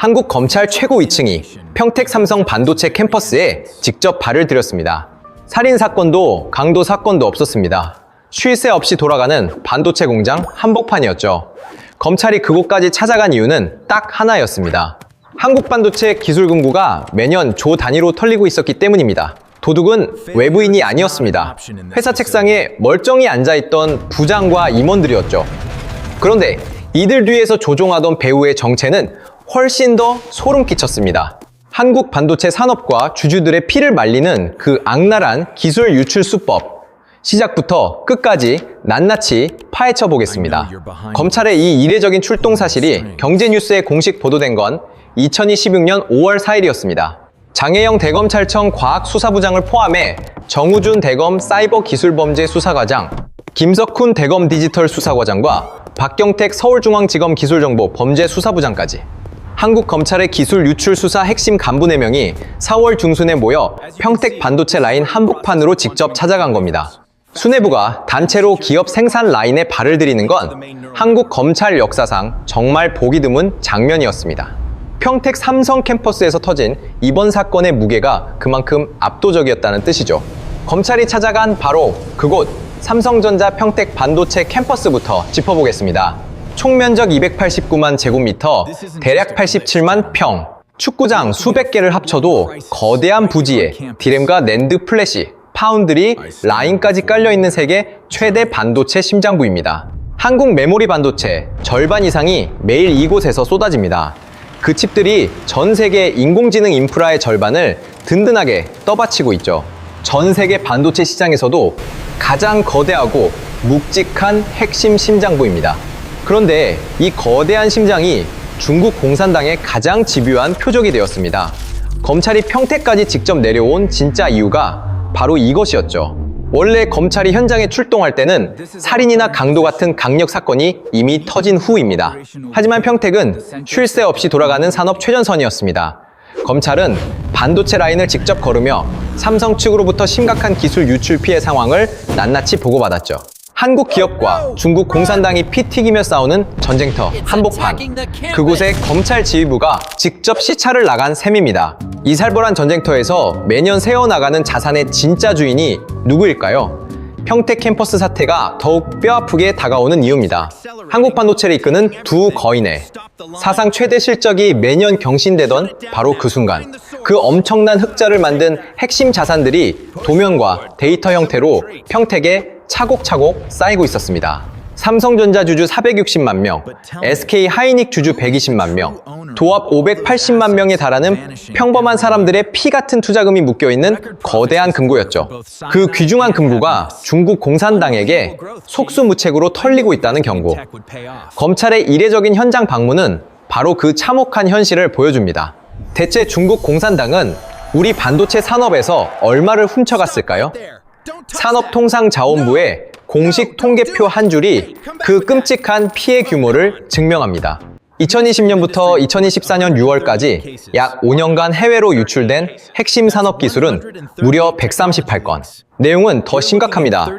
한국 검찰 최고 위층이 평택 삼성 반도체 캠퍼스에 직접 발을 들였습니다. 살인 사건도 강도 사건도 없었습니다. 쉴 새 없이 돌아가는 반도체 공장 한복판이었죠. 검찰이 그곳까지 찾아간 이유는 딱 하나였습니다. 한국 반도체 기술 금고가 매년 조 단위로 털리고 있었기 때문입니다. 도둑은 외부인이 아니었습니다. 회사 책상에 멀쩡히 앉아있던 부장과 임원들이었죠. 그런데 이들 뒤에서 조종하던 배우의 정체는 훨씬 더 소름 끼쳤습니다. 한국 반도체 산업과 주주들의 피를 말리는 그 악랄한 기술 유출 수법. 시작부터 끝까지 낱낱이 파헤쳐 보겠습니다. 검찰의 이 이례적인 출동 사실이 경제뉴스에 공식 보도된 건 2026년 5월 4일이었습니다. 장혜영 대검찰청 과학수사부장을 포함해 정우준 대검 사이버기술범죄수사과장, 김석훈 대검 디지털수사과장과 박경택 서울중앙지검 기술정보 범죄수사부장까지 한국 검찰의 기술 유출 수사 핵심 간부 4명이 4월 중순에 모여 평택 반도체 라인 한복판으로 직접 찾아간 겁니다. 수뇌부가 단체로 기업 생산 라인에 발을 들이는 건 한국 검찰 역사상 정말 보기 드문 장면이었습니다. 평택 삼성 캠퍼스에서 터진 이번 사건의 무게가 그만큼 압도적이었다는 뜻이죠. 검찰이 찾아간 바로 그곳 삼성전자 평택 반도체 캠퍼스부터 짚어보겠습니다. 총면적 289만 제곱미터, 대략 87만 평, 축구장 수백 개를 합쳐도 거대한 부지에 디램과 낸드 플래시, 파운드리, 라인까지 깔려있는 세계 최대 반도체 심장부입니다. 한국 메모리 반도체 절반 이상이 매일 이곳에서 쏟아집니다. 그 칩들이 전 세계 인공지능 인프라의 절반을 든든하게 떠받치고 있죠. 전 세계 반도체 시장에서도 가장 거대하고 묵직한 핵심 심장부입니다. 그런데 이 거대한 심장이 중국 공산당의 가장 집요한 표적이 되었습니다. 검찰이 평택까지 직접 내려온 진짜 이유가 바로 이것이었죠. 원래 검찰이 현장에 출동할 때는 살인이나 강도 같은 강력 사건이 이미 터진 후입니다. 하지만 평택은 쉴 새 없이 돌아가는 산업 최전선이었습니다. 검찰은 반도체 라인을 직접 걸으며 삼성 측으로부터 심각한 기술 유출 피해 상황을 낱낱이 보고받았죠. 한국 기업과 중국 공산당이 피 튀기며 싸우는 전쟁터 한복판. 그곳에 검찰 지휘부가 직접 시찰을 나간 셈입니다. 이 살벌한 전쟁터에서 매년 새어나가는 자산의 진짜 주인이 누구일까요? 평택 캠퍼스 사태가 더욱 뼈아프게 다가오는 이유입니다. 한국 반도체를 이끄는 두 거인의 사상 최대 실적이 매년 경신되던 바로 그 순간, 그 엄청난 흑자를 만든 핵심 자산들이 도면과 데이터 형태로 평택에 차곡차곡 쌓이고 있었습니다. 삼성전자 주주 460만 명, SK 하이닉 주주 120만 명, 도합 580만 명에 달하는 평범한 사람들의 피 같은 투자금이 묶여있는 거대한 금고였죠. 그 귀중한 금고가 중국 공산당에게 속수무책으로 털리고 있다는 경고. 검찰의 이례적인 현장 방문은 바로 그 참혹한 현실을 보여줍니다. 대체 중국 공산당은 우리 반도체 산업에서 얼마를 훔쳐갔을까요? 산업통상자원부의 공식 통계표 한 줄이 그 끔찍한 피해 규모를 증명합니다. 2020년부터 2024년 6월까지 약 5년간 해외로 유출된 핵심 산업 기술은 무려 138건. 내용은 더 심각합니다.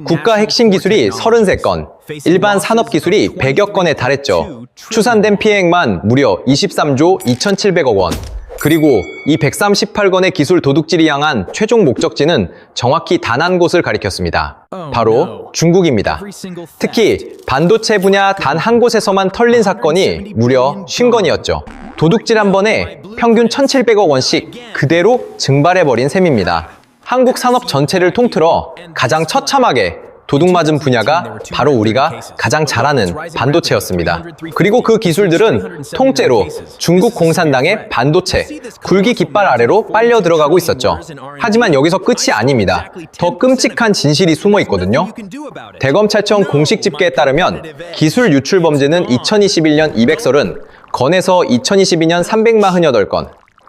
국가 핵심 기술이 33건, 일반 산업 기술이 100여 건에 달했죠. 추산된 피해액만 무려 23조 2,700억 원. 그리고 이 138건의 기술 도둑질이 향한 최종 목적지는 정확히 단 한 곳을 가리켰습니다. 바로 중국입니다. 특히 반도체 분야 단 한 곳에서만 털린 사건이 무려 50건이었죠. 도둑질 한 번에 평균 1,700억 원씩 그대로 증발해버린 셈입니다. 한국 산업 전체를 통틀어 가장 처참하게 도둑맞은 분야가 바로 우리가 가장 잘 아는 반도체였습니다. 그리고 그 기술들은 통째로 중국 공산당의 반도체, 굴기 깃발 아래로 빨려 들어가고 있었죠. 하지만 여기서 끝이 아닙니다. 더 끔찍한 진실이 숨어 있거든요. 대검찰청 공식 집계에 따르면 기술 유출 범죄는 2021년 230, 건에서 2022년 348건,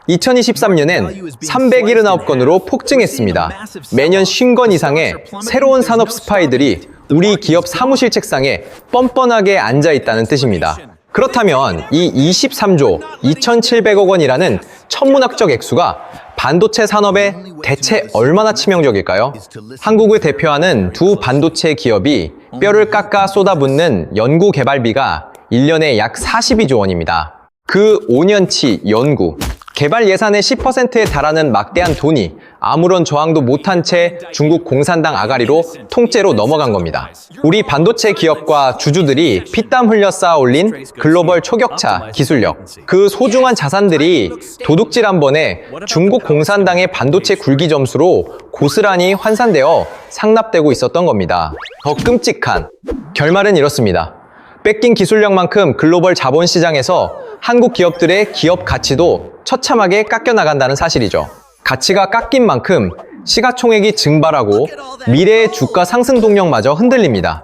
2023년엔 379건으로 폭증했습니다. 매년 50건 이상의 새로운 산업 스파이들이 우리 기업 사무실 책상에 뻔뻔하게 앉아있다는 뜻입니다. 그렇다면 이 23조 2,700억 원이라는 천문학적 액수가 반도체 산업에 대체 얼마나 치명적일까요? 한국을 대표하는 두 반도체 기업이 뼈를 깎아 쏟아붓는 연구개발비가 1년에 약 42조 원입니다. 그 5년치 연구, 개발 예산의 10%에 달하는 막대한 돈이 아무런 저항도 못한 채 중국 공산당 아가리로 통째로 넘어간 겁니다. 우리 반도체 기업과 주주들이 피땀 흘려 쌓아 올린 글로벌 초격차 기술력, 그 소중한 자산들이 도둑질 한 번에 중국 공산당의 반도체 굴기 점수로 고스란히 환산되어 상납되고 있었던 겁니다. 더 끔찍한 결말은 이렇습니다. 뺏긴 기술력만큼 글로벌 자본시장에서 한국 기업들의 기업 가치도 처참하게 깎여나간다는 사실이죠. 가치가 깎인 만큼 시가총액이 증발하고 미래의 주가 상승 동력마저 흔들립니다.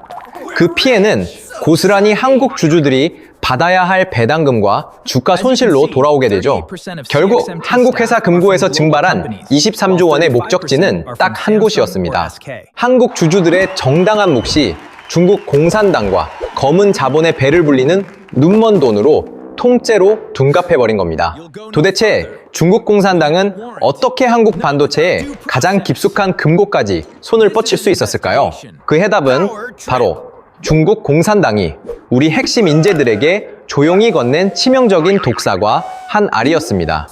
그 피해는 고스란히 한국 주주들이 받아야 할 배당금과 주가 손실로 돌아오게 되죠. 결국 한국 회사 금고에서 증발한 23조 원의 목적지는 딱 한 곳이었습니다. 한국 주주들의 정당한 몫이 중국 공산당과 검은 자본의 배를 불리는 눈먼 돈으로 통째로 둔갑해버린 겁니다. 도대체 중국 공산당은 어떻게 한국 반도체에 가장 깊숙한 금고까지 손을 뻗칠 수 있었을까요? 그 해답은 바로 중국 공산당이 우리 핵심 인재들에게 조용히 건넨 치명적인 독사과 한 알이었습니다.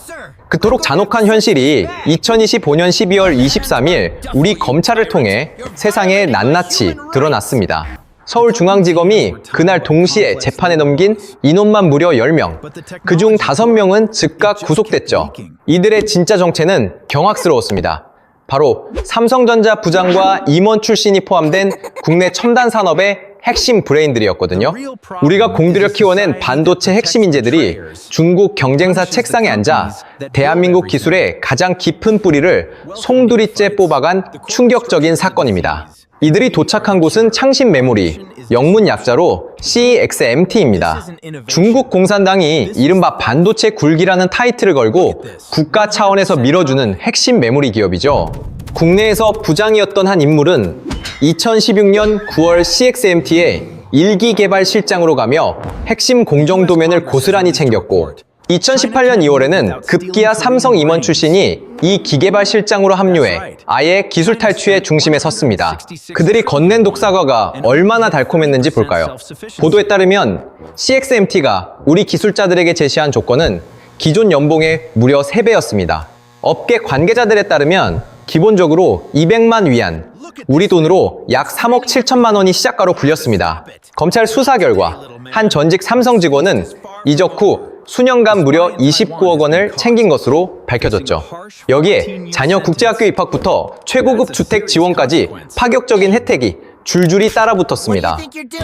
그토록 잔혹한 현실이 2025년 12월 23일 우리 검찰을 통해 세상에 낱낱이 드러났습니다. 서울중앙지검이 그날 동시에 재판에 넘긴 인원만 무려 10명, 그중 5명은 즉각 구속됐죠. 이들의 진짜 정체는 경악스러웠습니다. 바로 삼성전자 부장과 임원 출신이 포함된 국내 첨단 산업의 핵심 브레인들이었거든요. 우리가 공들여 키워낸 반도체 핵심 인재들이 중국 경쟁사 책상에 앉아 대한민국 기술의 가장 깊은 뿌리를 송두리째 뽑아간 충격적인 사건입니다. 이들이 도착한 곳은 창신 메모리, 영문 약자로 CXMT입니다. 중국 공산당이 이른바 반도체 굴기라는 타이틀을 걸고 국가 차원에서 밀어주는 핵심 메모리 기업이죠. 국내에서 부장이었던 한 인물은 2016년 9월 CXMT의 1기 개발 실장으로 가며 핵심 공정 도면을 고스란히 챙겼고 2018년 2월에는 급기야 삼성 임원 출신이 이 기개발 실장으로 합류해 아예 기술 탈취의 중심에 섰습니다. 그들이 건넨 독사과가 얼마나 달콤했는지 볼까요? 보도에 따르면 CXMT가 우리 기술자들에게 제시한 조건은 기존 연봉의 무려 3배였습니다. 업계 관계자들에 따르면 기본적으로 200만 위안, 우리 돈으로 약 3억 7천만 원이 시작가로 불렸습니다. 검찰 수사 결과 한 전직 삼성 직원은 이적 후 수년간 무려 29억 원을 챙긴 것으로 밝혀졌죠. 여기에 자녀 국제학교 입학부터 최고급 주택 지원까지 파격적인 혜택이 줄줄이 따라붙었습니다.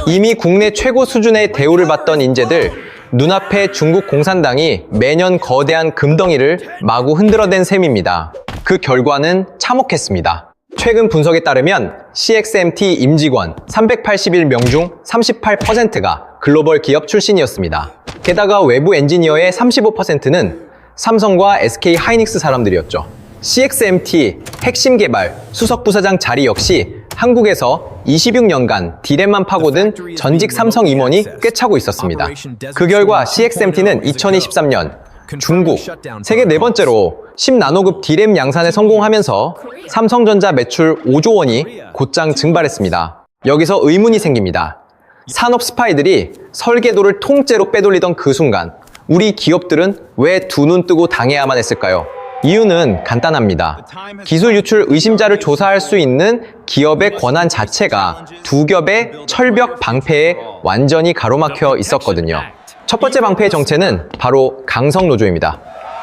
이미 국내 최고 수준의 대우를 받던 인재들, 눈앞에 중국 공산당이 매년 거대한 금덩이를 마구 흔들어댄 셈입니다. 그 결과는 참혹했습니다. 최근 분석에 따르면 CXMT 임직원 381명 중 38%가 글로벌 기업 출신이었습니다. 게다가 외부 엔지니어의 35%는 삼성과 SK 하이닉스 사람들이었죠. CXMT 핵심 개발 수석 부사장 자리 역시 한국에서 26년간 디램만 파고든 전직 삼성 임원이 꿰차고 있었습니다. 그 결과 CXMT는 2023년 중국 세계 4번째로 10나노급 디램 양산에 성공하면서 삼성전자 매출 5조 원이 곧장 증발했습니다. 여기서 의문이 생깁니다. 산업 스파이들이 설계도를 통째로 빼돌리던 그 순간 우리 기업들은 왜 두 눈 뜨고 당해야만 했을까요? 이유는 간단합니다. 기술 유출 의심자를 조사할 수 있는 기업의 권한 자체가 두 겹의 철벽 방패에 완전히 가로막혀 있었거든요. 첫 번째 방패의 정체는 바로 강성 노조입니다.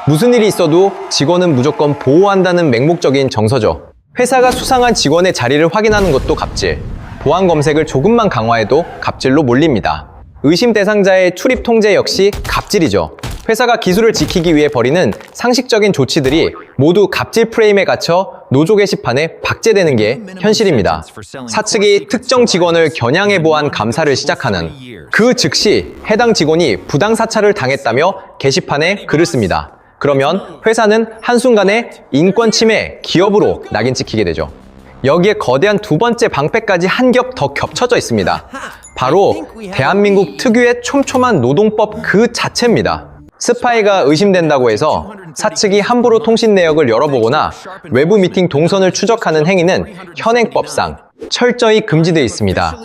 무슨 일이 있어도 직원은 무조건 보호한다는 맹목적인 정서죠. 회사가 수상한 직원의 자리를 확인하는 것도 갑질, 보안 검색을 조금만 강화해도 갑질로 몰립니다. 의심 대상자의 출입 통제 역시 갑질이죠. 회사가 기술을 지키기 위해 벌이는 상식적인 조치들이 모두 갑질 프레임에 갇혀 노조 게시판에 박제되는 게 현실입니다. 사측이 특정 직원을 겨냥해 보한 감사를 시작하는 그 즉시 해당 직원이 부당 사찰을 당했다며 게시판에 글을 씁니다. 그러면 회사는 한순간에 인권 침해 기업으로 낙인 찍히게 되죠. 여기에 거대한 두 번째 방패까지 한 겹 더 겹쳐져 있습니다. 바로 대한민국 특유의 촘촘한 노동법 그 자체입니다. 스파이가 의심된다고 해서 사측이 함부로 통신 내역을 열어보거나 외부 미팅 동선을 추적하는 행위는 현행법상 철저히 금지되어 있습니다.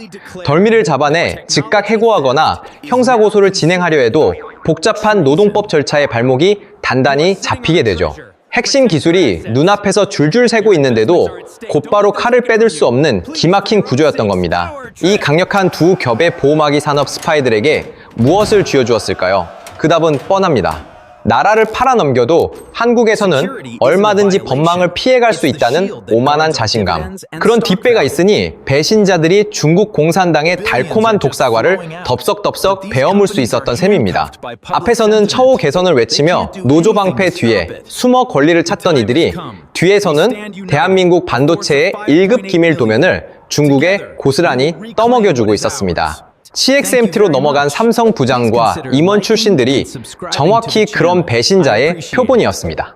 덜미를 잡아내 즉각 해고하거나 형사고소를 진행하려 해도 복잡한 노동법 절차의 발목이 단단히 잡히게 되죠. 핵심 기술이 눈앞에서 줄줄 새고 있는데도 곧바로 칼을 빼들 수 없는 기막힌 구조였던 겁니다. 이 강력한 두 겹의 보호막이 산업 스파이들에게 무엇을 쥐어주었을까요? 그 답은 뻔합니다. 나라를 팔아넘겨도 한국에서는 얼마든지 법망을 피해갈 수 있다는 오만한 자신감. 그런 뒷배가 있으니 배신자들이 중국 공산당의 달콤한 독사과를 덥석덥석 베어물 수 있었던 셈입니다. 앞에서는 처우 개선을 외치며 노조 방패 뒤에 숨어 권리를 찾던 이들이 뒤에서는 대한민국 반도체의 1급 기밀 도면을 중국에 고스란히 떠먹여주고 있었습니다. CXMT로 넘어간 삼성 부장과 임원 출신들이 정확히 그런 배신자의 표본이었습니다.